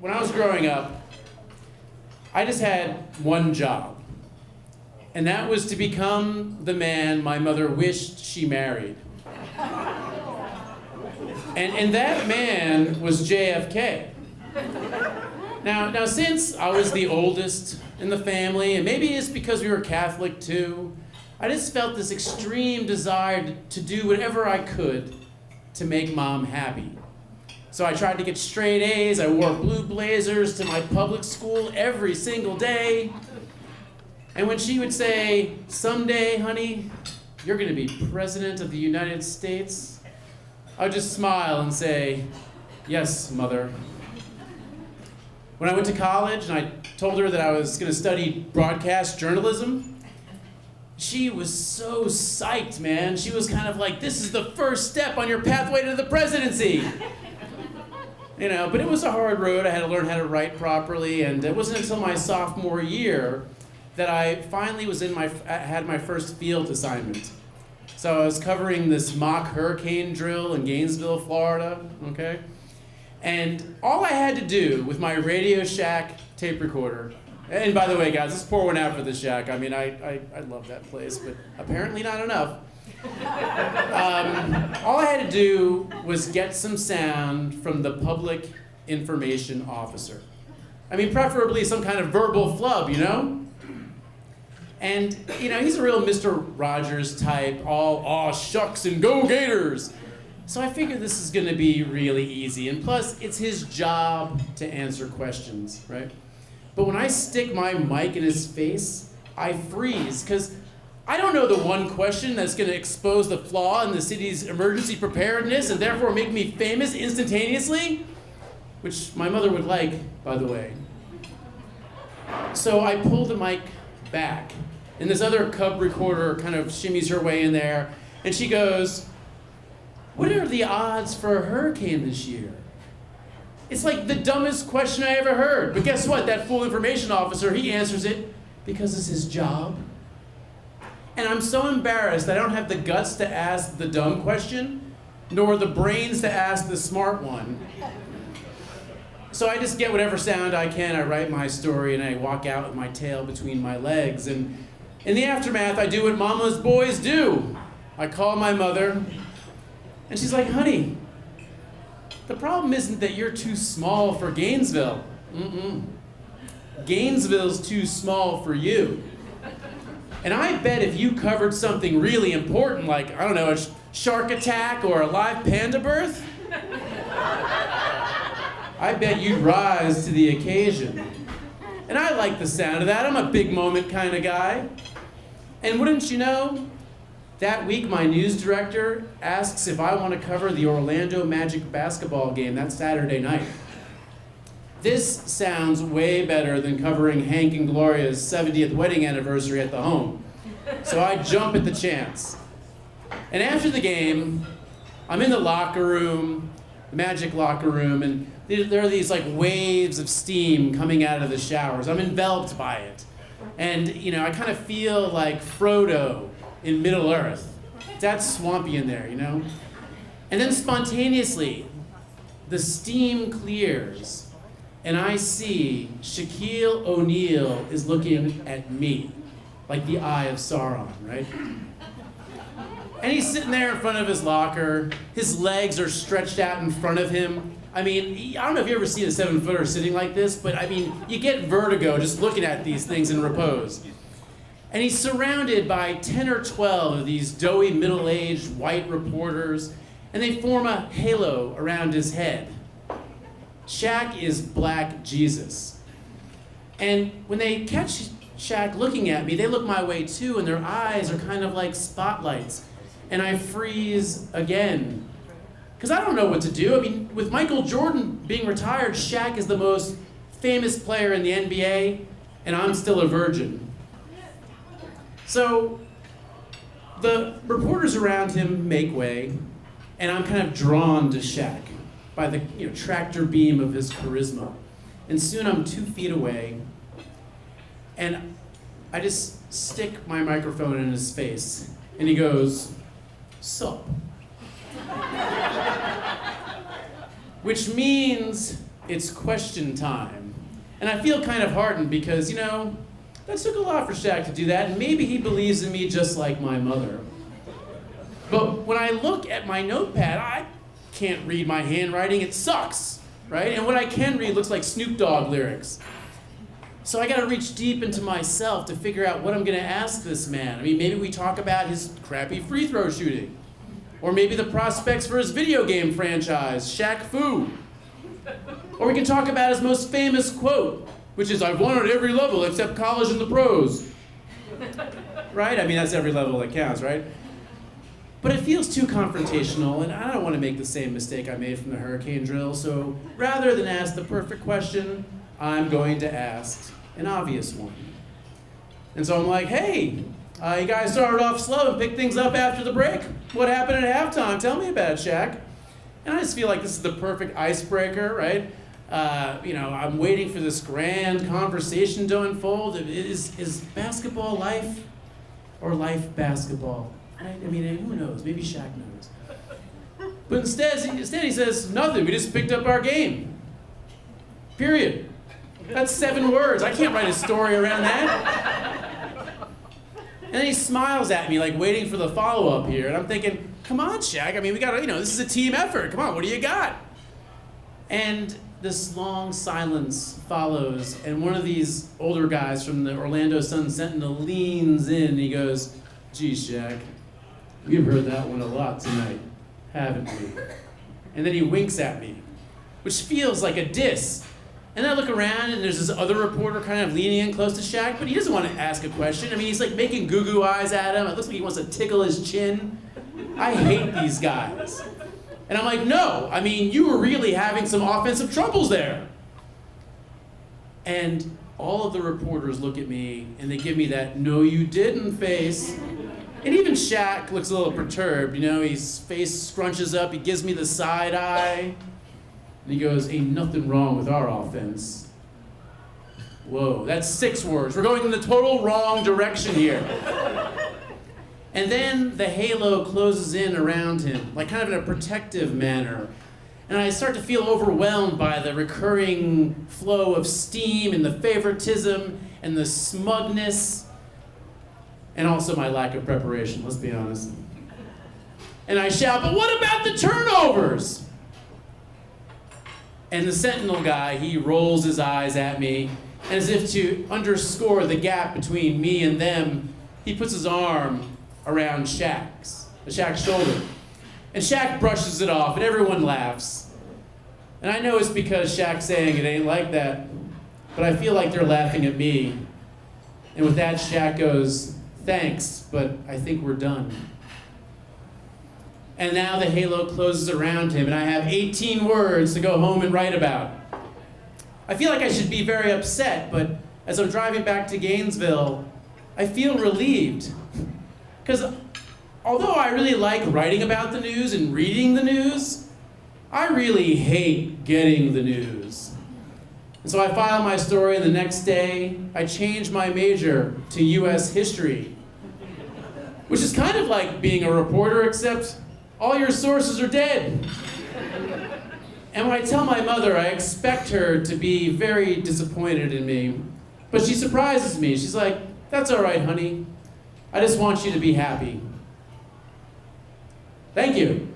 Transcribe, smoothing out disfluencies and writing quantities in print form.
when I was growing up, I just had one job, and that was to become the man my mother wished she married. And that man was JFK. Now, since I was the oldest in the family, and maybe it's because we were Catholic too, I just felt this extreme desire to do whatever I could to make Mom happy. So I tried to get straight A's, I wore blue blazers to my public school every single day. And when she would say, "Someday, honey, you're gonna be President of the United States," I would just smile and say, "Yes, Mother." When I went to college and I told her that I was gonna study broadcast journalism, she was so psyched, man. She was kind of like, "This is the first step on your pathway to the presidency." You know, but it was a hard road. I had to learn how to write properly, and it wasn't until my sophomore year that I finally had my first field assignment. So I was covering this mock hurricane drill in Gainesville, Florida, okay? And all I had to do with my Radio Shack tape recorder, and by the way, guys, let's pour one out for the Shack. I mean, I love that place, but apparently not enough. All I had to do was get some sound from the public information officer. I mean, preferably some kind of verbal flub, you know? And, you know, he's a real Mr. Rogers type, all aw shucks and go Gators. So I figured this is gonna be really easy, and plus, it's his job to answer questions, right? But when I stick my mic in his face, I freeze, because I don't know the one question that's gonna expose the flaw in the city's emergency preparedness and therefore make me famous instantaneously, which my mother would like, by the way. So I pulled the mic back, and this other cub recorder kind of shimmies her way in there, and she goes, "What are the odds for a hurricane this year?" It's like the dumbest question I ever heard, but guess what? That fool information officer, he answers it because it's his job. And I'm so embarrassed I don't have the guts to ask the dumb question, nor the brains to ask the smart one. So I just get whatever sound I can, I write my story, and I walk out with my tail between my legs. And in the aftermath, I do what mama's boys do. I call my mother, and she's like, "Honey, the problem isn't that you're too small for Gainesville. Gainesville's too small for you. And I bet if you covered something really important, like, I don't know, a shark attack or a live panda birth, I bet you'd rise to the occasion." And I like the sound of that. I'm a big moment kind of guy. And wouldn't you know, that week my news director asks if I want to cover the Orlando Magic basketball game that Saturday night. This sounds way better than covering Hank and Gloria's 70th wedding anniversary at the home. So I jump at the chance. And after the game, I'm in the locker room, the Magic locker room, and there are these like waves of steam coming out of the showers. I'm enveloped by it. And, you know, I kind of feel like Frodo in Middle-earth. That's swampy in there, you know? And then spontaneously, the steam clears, and I see Shaquille O'Neal is looking at me, like the eye of Sauron, right? And he's sitting there in front of his locker. His legs are stretched out in front of him. I mean, I don't know if you ever seen a 7-footer sitting like this, but I mean, you get vertigo just looking at these things in repose. And he's surrounded by 10 or 12 of these doughy middle-aged white reporters, and they form a halo around his head. Shaq is Black Jesus. And when they catch Shaq looking at me, they look my way too, and their eyes are kind of like spotlights. And I freeze again. Because I don't know what to do. I mean, with Michael Jordan being retired, Shaq is the most famous player in the NBA, and I'm still a virgin. So the reporters around him make way, and I'm kind of drawn to Shaq by the tractor beam of his charisma. And soon I'm 2 feet away, and I just stick my microphone in his face, and he goes, "Sup?" Which means it's question time. And I feel kind of heartened because, you know, that took a lot for Shaq to do that, and maybe he believes in me just like my mother. But when I look at my notepad, I can't read my handwriting, it sucks, right? And what I can read looks like Snoop Dogg lyrics. So I gotta reach deep into myself to figure out what I'm gonna ask this man. I mean, maybe we talk about his crappy free throw shooting. Or maybe the prospects for his video game franchise, Shaq Fu. Or we can talk about his most famous quote, which is, "I've won at every level except college and the pros." Right? I mean, that's every level that counts, right? But it feels too confrontational, and I don't want to make the same mistake I made from the hurricane drill, so rather than ask the perfect question, I'm going to ask an obvious one. And so I'm like, hey, you guys started off slow and picked things up after the break. What happened at halftime? Tell me about it, Shaq. And I just feel like this is the perfect icebreaker, right? I'm waiting for this grand conversation to unfold. Is basketball life or life basketball? Right? I mean, who knows? Maybe Shaq knows. But instead he says, nothing. We just picked up our game. Period. That's 7 words. I can't write a story around that. And then he smiles at me, like waiting for the follow-up here. And I'm thinking, come on, Shaq. I mean, we got to, this is a team effort. Come on, what do you got? And this long silence follows, and one of these older guys from the Orlando Sun-Sentinel leans in and he goes, gee, Shaq, we've heard that one a lot tonight, haven't we? And then he winks at me, which feels like a diss. And then I look around and there's this other reporter kind of leaning in close to Shaq, but he doesn't want to ask a question. I mean, he's like making goo-goo eyes at him. It looks like he wants to tickle his chin. I hate these guys. And I'm like, no, I mean, you were really having some offensive troubles there. And all of the reporters look at me and they give me that no you didn't face. And even Shaq looks a little perturbed, his face scrunches up, he gives me the side eye. And he goes, ain't nothing wrong with our offense. Whoa, that's 6 words. We're going in the total wrong direction here. And then the halo closes in around him, like kind of in a protective manner. And I start to feel overwhelmed by the recurring flow of steam and the favoritism and the smugness and also my lack of preparation, let's be honest. And I shout, but what about the turnovers? And the Sentinel guy, he rolls his eyes at me, and as if to underscore the gap between me and them, he puts his arm around Shaq's shoulder. And Shaq brushes it off, and everyone laughs. And I know it's because Shaq's saying it ain't like that, but I feel like they're laughing at me. And with that, Shaq goes, thanks, but I think we're done. And now the halo closes around him, and I have 18 words to go home and write about. I feel like I should be very upset, but as I'm driving back to Gainesville, I feel relieved. Because although I really like writing about the news and reading the news, I really hate getting the news. And so I file my story, and the next day, I change my major to U.S. history, which is kind of like being a reporter, except all your sources are dead. And when I tell my mother, I expect her to be very disappointed in me. But she surprises me. She's like, that's all right, honey. I just want you to be happy. Thank you.